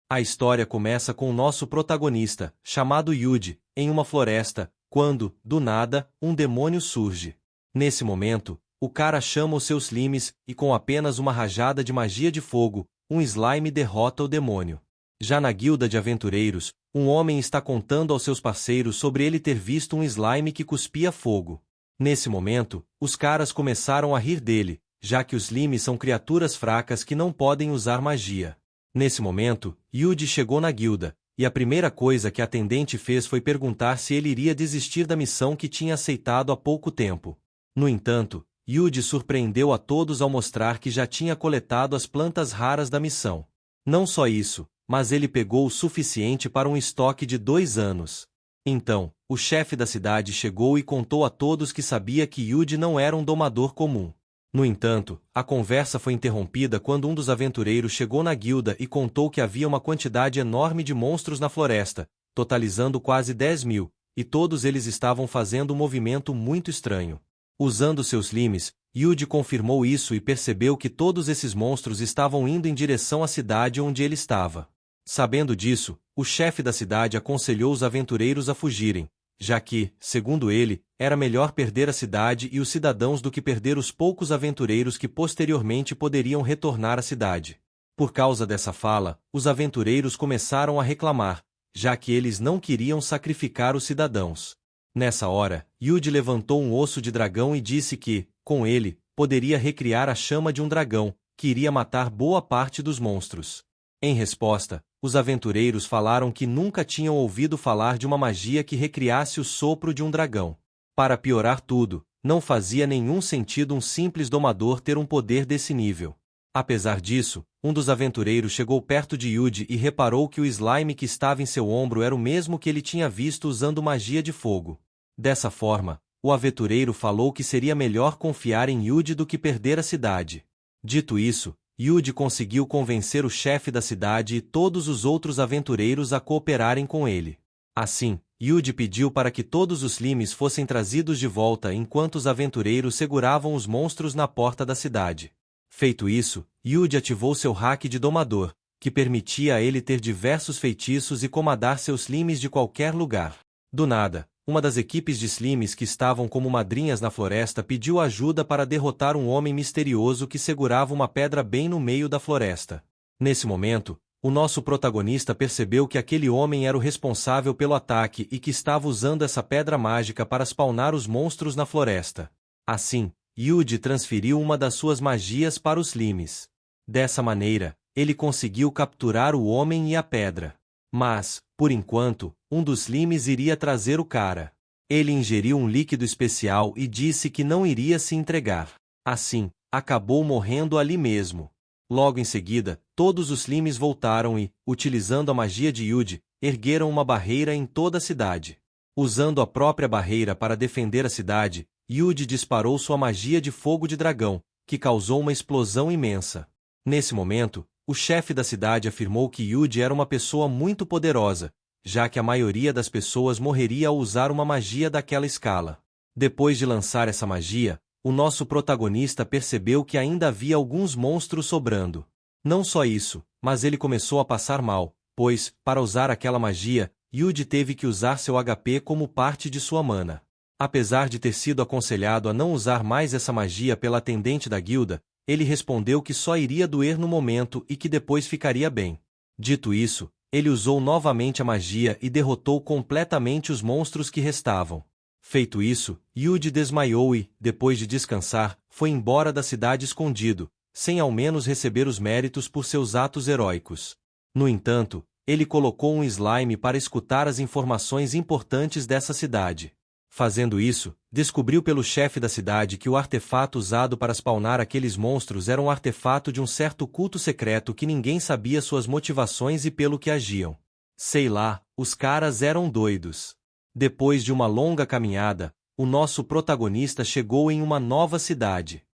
A história começa com o nosso protagonista, chamado Yuji, em uma floresta, quando, do nada, um demônio surge. Nesse momento, o cara chama os seus slimes, e com apenas uma rajada de magia de fogo, um slime derrota o demônio. Já na guilda de aventureiros, um homem está contando aos seus parceiros sobre ele ter visto um slime que cuspia fogo. Nesse momento, os caras começaram a rir dele, já que os slimes são criaturas fracas que não podem usar magia. Nesse momento, Yuji chegou na guilda, e a primeira coisa que a atendente fez foi perguntar se ele iria desistir da missão que tinha aceitado há pouco tempo. No entanto, Yuji surpreendeu a todos ao mostrar que já tinha coletado as plantas raras da missão. Não só isso, mas ele pegou o suficiente para um estoque de 2 anos. Então, o chefe da cidade chegou e contou a todos que sabia que Yuji não era um domador comum. No entanto, a conversa foi interrompida quando um dos aventureiros chegou na guilda e contou que havia uma quantidade enorme de monstros na floresta, totalizando quase 10.000, e todos eles estavam fazendo um movimento muito estranho. Usando seus slimes, Yuji confirmou isso e percebeu que todos esses monstros estavam indo em direção à cidade onde ele estava. Sabendo disso, o chefe da cidade aconselhou os aventureiros a fugirem, já que, segundo ele, era melhor perder a cidade e os cidadãos do que perder os poucos aventureiros que posteriormente poderiam retornar à cidade. Por causa dessa fala, os aventureiros começaram a reclamar, já que eles não queriam sacrificar os cidadãos. Nessa hora, Yuji levantou um osso de dragão e disse que, com ele, poderia recriar a chama de um dragão, que iria matar boa parte dos monstros. Em resposta, os aventureiros falaram que nunca tinham ouvido falar de uma magia que recriasse o sopro de um dragão. Para piorar tudo, não fazia nenhum sentido um simples domador ter um poder desse nível. Apesar disso, um dos aventureiros chegou perto de Yuji e reparou que o slime que estava em seu ombro era o mesmo que ele tinha visto usando magia de fogo. Dessa forma, o aventureiro falou que seria melhor confiar em Yuji do que perder a cidade. Dito isso, Yuji conseguiu convencer o chefe da cidade e todos os outros aventureiros a cooperarem com ele. Assim, Yuji pediu para que todos os slimes fossem trazidos de volta enquanto os aventureiros seguravam os monstros na porta da cidade. Feito isso, Yuji ativou seu hack de domador, que permitia a ele ter diversos feitiços e comandar seus slimes de qualquer lugar. Do nada, uma das equipes de slimes que estavam como madrinhas na floresta pediu ajuda para derrotar um homem misterioso que segurava uma pedra bem no meio da floresta. Nesse momento, o nosso protagonista percebeu que aquele homem era o responsável pelo ataque e que estava usando essa pedra mágica para spawnar os monstros na floresta. Assim, Yuji transferiu uma das suas magias para os slimes. Dessa maneira, ele conseguiu capturar o homem e a pedra. Mas, por enquanto, um dos slimes iria trazer o cara. Ele ingeriu um líquido especial e disse que não iria se entregar. Assim, acabou morrendo ali mesmo. Logo em seguida, todos os slimes voltaram e, utilizando a magia de Yuji, ergueram uma barreira em toda a cidade. Usando a própria barreira para defender a cidade, Yuji disparou sua magia de fogo de dragão, que causou uma explosão imensa. Nesse momento, o chefe da cidade afirmou que Yuji era uma pessoa muito poderosa, já que a maioria das pessoas morreria ao usar uma magia daquela escala. Depois de lançar essa magia, o nosso protagonista percebeu que ainda havia alguns monstros sobrando. Não só isso, mas ele começou a passar mal, pois, para usar aquela magia, Yuji teve que usar seu HP como parte de sua mana. Apesar de ter sido aconselhado a não usar mais essa magia pela atendente da guilda, ele respondeu que só iria doer no momento e que depois ficaria bem. Dito isso, ele usou novamente a magia e derrotou completamente os monstros que restavam. Feito isso, Yuji desmaiou e, depois de descansar, foi embora da cidade escondido, sem ao menos receber os méritos por seus atos heróicos. No entanto, ele colocou um slime para escutar as informações importantes dessa cidade. Fazendo isso, descobriu pelo chefe da cidade que o artefato usado para spawnar aqueles monstros era um artefato de um certo culto secreto que ninguém sabia suas motivações e pelo que agiam. Sei lá, os caras eram doidos. Depois de uma longa caminhada, o nosso protagonista chegou em uma nova cidade.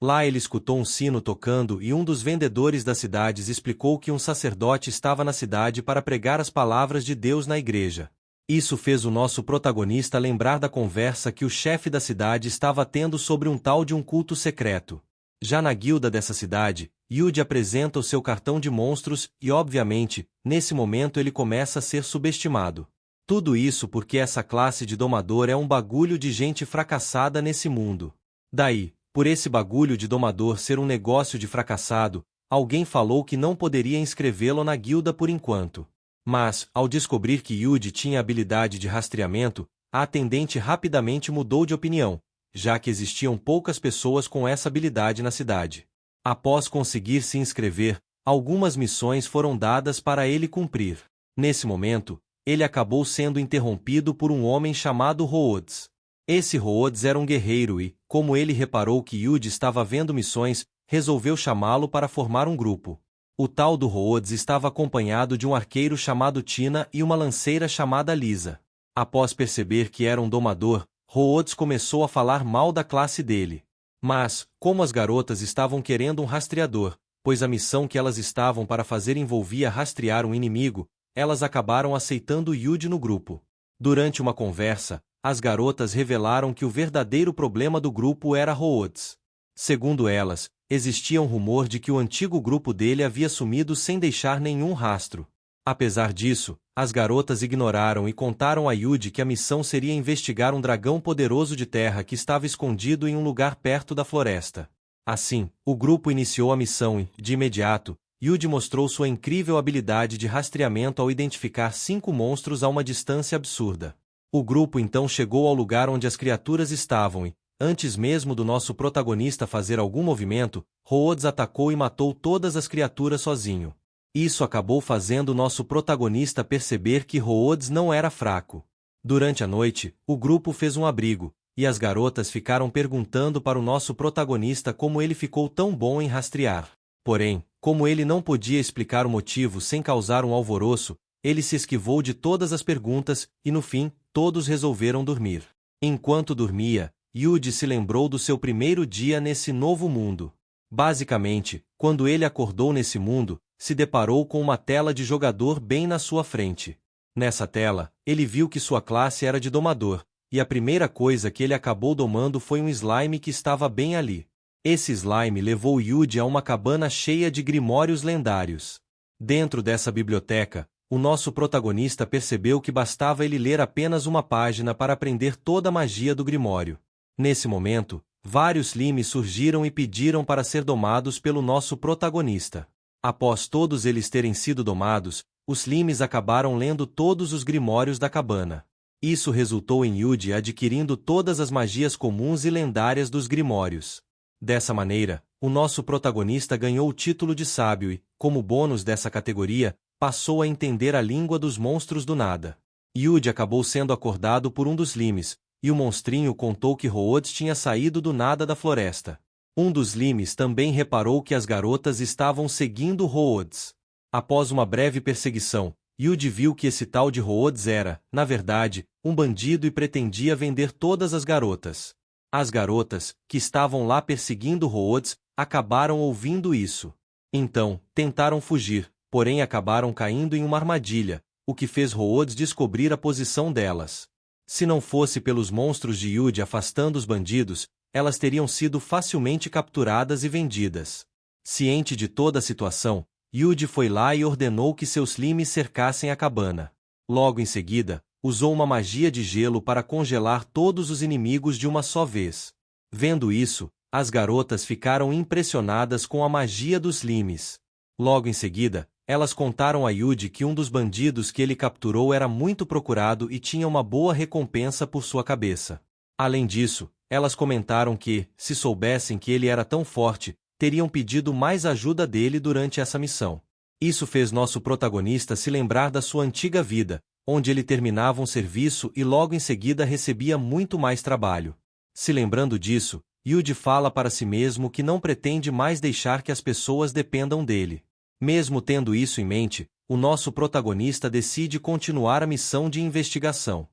Lá ele escutou um sino tocando e um dos vendedores das cidades explicou que um sacerdote estava na cidade para pregar as palavras de Deus na igreja. Isso fez o nosso protagonista lembrar da conversa que o chefe da cidade estava tendo sobre um tal de um culto secreto. Já na guilda dessa cidade, Yuji apresenta o seu cartão de monstros e, obviamente, nesse momento ele começa a ser subestimado. Tudo isso porque essa classe de domador é um bagulho de gente fracassada nesse mundo. Daí, por esse bagulho de domador ser um negócio de fracassado, alguém falou que não poderia inscrevê-lo na guilda por enquanto. Mas, ao descobrir que Yuji tinha habilidade de rastreamento, a atendente rapidamente mudou de opinião, já que existiam poucas pessoas com essa habilidade na cidade. Após conseguir se inscrever, algumas missões foram dadas para ele cumprir. Nesse momento, ele acabou sendo interrompido por um homem chamado Rhodes. Esse Rhodes era um guerreiro e, como ele reparou que Yuji estava vendo missões, resolveu chamá-lo para formar um grupo. O tal do Rhodes estava acompanhado de um arqueiro chamado Tina e uma lanceira chamada Lisa. Após perceber que era um domador, Rhodes começou a falar mal da classe dele. Mas, como as garotas estavam querendo um rastreador, pois a missão que elas estavam para fazer envolvia rastrear um inimigo, elas acabaram aceitando Yuji no grupo. Durante uma conversa, as garotas revelaram que o verdadeiro problema do grupo era Rhodes. Segundo elas, existia um rumor de que o antigo grupo dele havia sumido sem deixar nenhum rastro. Apesar disso, as garotas ignoraram e contaram a Yuji que a missão seria investigar um dragão poderoso de terra que estava escondido em um lugar perto da floresta. Assim, o grupo iniciou a missão e, de imediato, Yuji mostrou sua incrível habilidade de rastreamento ao identificar 5 monstros a uma distância absurda. O grupo então chegou ao lugar onde as criaturas estavam e, antes mesmo do nosso protagonista fazer algum movimento, Rhodes atacou e matou todas as criaturas sozinho. Isso acabou fazendo nosso protagonista perceber que Rhodes não era fraco. Durante a noite, o grupo fez um abrigo, e as garotas ficaram perguntando para o nosso protagonista como ele ficou tão bom em rastrear. Porém, como ele não podia explicar o motivo sem causar um alvoroço, ele se esquivou de todas as perguntas, e no fim, todos resolveram dormir. Enquanto dormia, Yuji se lembrou do seu primeiro dia nesse novo mundo. Basicamente, quando ele acordou nesse mundo, se deparou com uma tela de jogador bem na sua frente. Nessa tela, ele viu que sua classe era de domador, e a primeira coisa que ele acabou domando foi um slime que estava bem ali. Esse slime levou Yuji a uma cabana cheia de grimórios lendários. Dentro dessa biblioteca, o nosso protagonista percebeu que bastava ele ler apenas uma página para aprender toda a magia do grimório. Nesse momento, vários slimes surgiram e pediram para ser domados pelo nosso protagonista. Após todos eles terem sido domados, os slimes acabaram lendo todos os grimórios da cabana. Isso resultou em Yuji adquirindo todas as magias comuns e lendárias dos grimórios. Dessa maneira, o nosso protagonista ganhou o título de sábio e, como bônus dessa categoria, passou a entender a língua dos monstros do nada. Yuji acabou sendo acordado por um dos slimes, e o monstrinho contou que Rhodes tinha saído do nada da floresta. Um dos slimes também reparou que as garotas estavam seguindo Rhodes. Após uma breve perseguição, Yuji viu que esse tal de Rhodes era, na verdade, um bandido e pretendia vender todas as garotas. As garotas, que estavam lá perseguindo Rhodes, acabaram ouvindo isso. Então, tentaram fugir, porém acabaram caindo em uma armadilha, o que fez Rhodes descobrir a posição delas. Se não fosse pelos monstros de Yuji afastando os bandidos, elas teriam sido facilmente capturadas e vendidas. Ciente de toda a situação, Yuji foi lá e ordenou que seus slimes cercassem a cabana. Logo em seguida, usou uma magia de gelo para congelar todos os inimigos de uma só vez. Vendo isso, as garotas ficaram impressionadas com a magia dos slimes. Logo em seguida, elas contaram a Yuji que um dos bandidos que ele capturou era muito procurado e tinha uma boa recompensa por sua cabeça. Além disso, elas comentaram que, se soubessem que ele era tão forte, teriam pedido mais ajuda dele durante essa missão. Isso fez nosso protagonista se lembrar da sua antiga vida, onde ele terminava um serviço e logo em seguida recebia muito mais trabalho. Se lembrando disso, Yuji fala para si mesmo que não pretende mais deixar que as pessoas dependam dele. Mesmo tendo isso em mente, o nosso protagonista decide continuar a missão de investigação.